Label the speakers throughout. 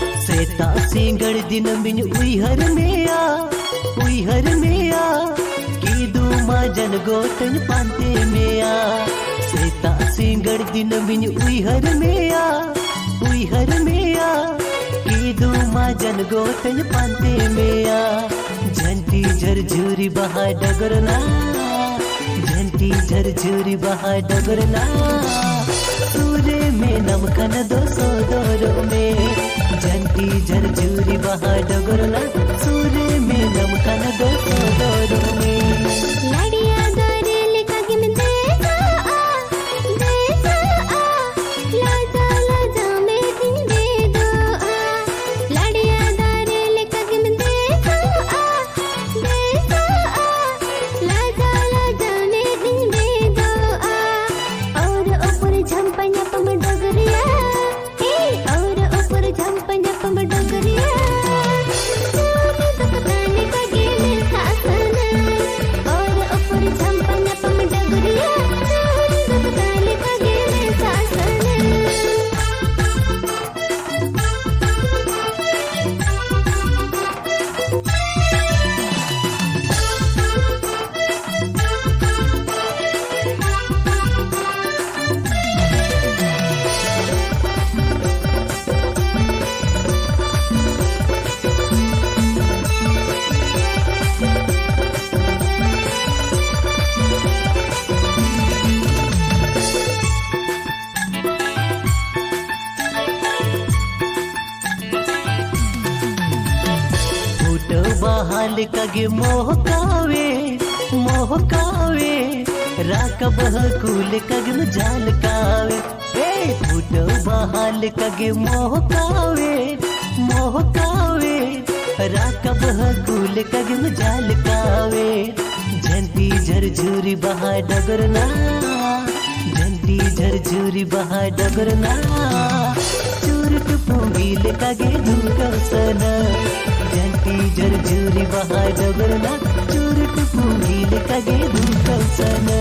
Speaker 1: सिंगड़ दिन बिन उइहर में आ की दूमा जन गोतन पांते में आ सेता सिंगड़ दिन बिन उइहर में आ की दूमा जन गोतन पांते में आ झंटी झरझूरी बहा डगरना झंटी झरझूरी बहा डगरना सूर्य में नमकन दो सोदोरो में झंटी झरझूरी बहा डगरना सूर्य में नमकन दो सोदोरो में
Speaker 2: लाडिया दरेले कागिम देसा आ लाजा लाजा में दिन दे दो लाडिया दरेले कागिम देसा आ लाजा लाजा में दिन दे दो और ऊपर झंपना पम डगरिया और ऊपर झंपना पम डगरिया
Speaker 1: बहाल कगे मोह कावे राकब कूल कगम जाल कावे फूटो बहाल कगे मोह कावे राकब कूल कगम जाल कावे झंटी झरझूरी बहा डगरना झंटी झरझूरी बहा डगरना चूरट पोंगील कगे दुर्गसना झंटी झरझूरी बहा डगरना चूरट पोंगील कगे दुर्गसना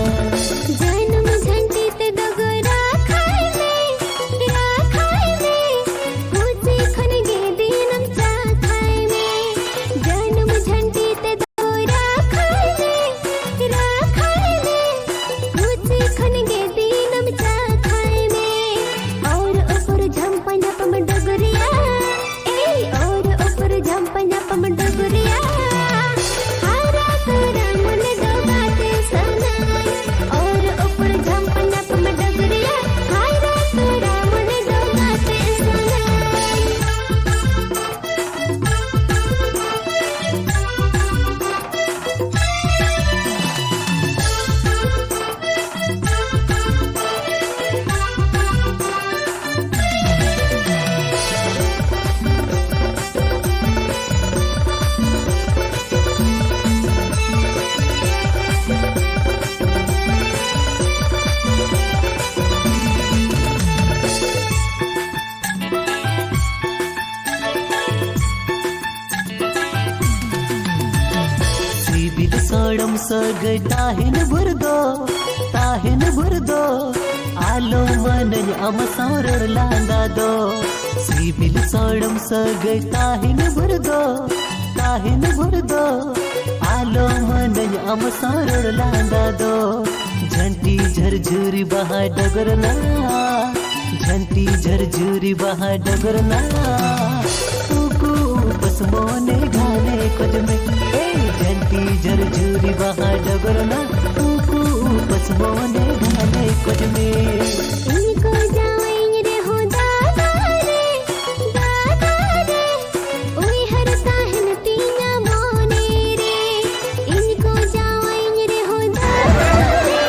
Speaker 2: जन्म झंटी ते डगरा खाए में खुशी खन गे दिनम चा खाए में जन्म झंटी ते डगरा खाए में खुशी खन गे दिनम चा खाए में और ऊपर झंपना पम डगरिया और ऊपर झंपना पम डगरिया हारा तोरा मन डोबाते सनाई और ऊपर झंपना पम डगरिया हारा तोरा मन डोबाते सनाई
Speaker 1: सिबिल सोडम सग ताहिन बुरदो आलो मनन अम सौरर लांदा दो सिबिल सोडम सग ताहिन बुरदो आलो मनन अम सौरर लांदा दो झंटी झरझूरी बहा डगरना झंटी झरझूरी बहा डगरना उकू बस मोने घाने कुछ में झंटी झरझूरी बहा डगरना उकू बस मोने घाने कुछ में
Speaker 2: इनको जावई रे हो दादा रे ओई हर ताहन तीना मोने रे इनको जावई रे हो दादा रे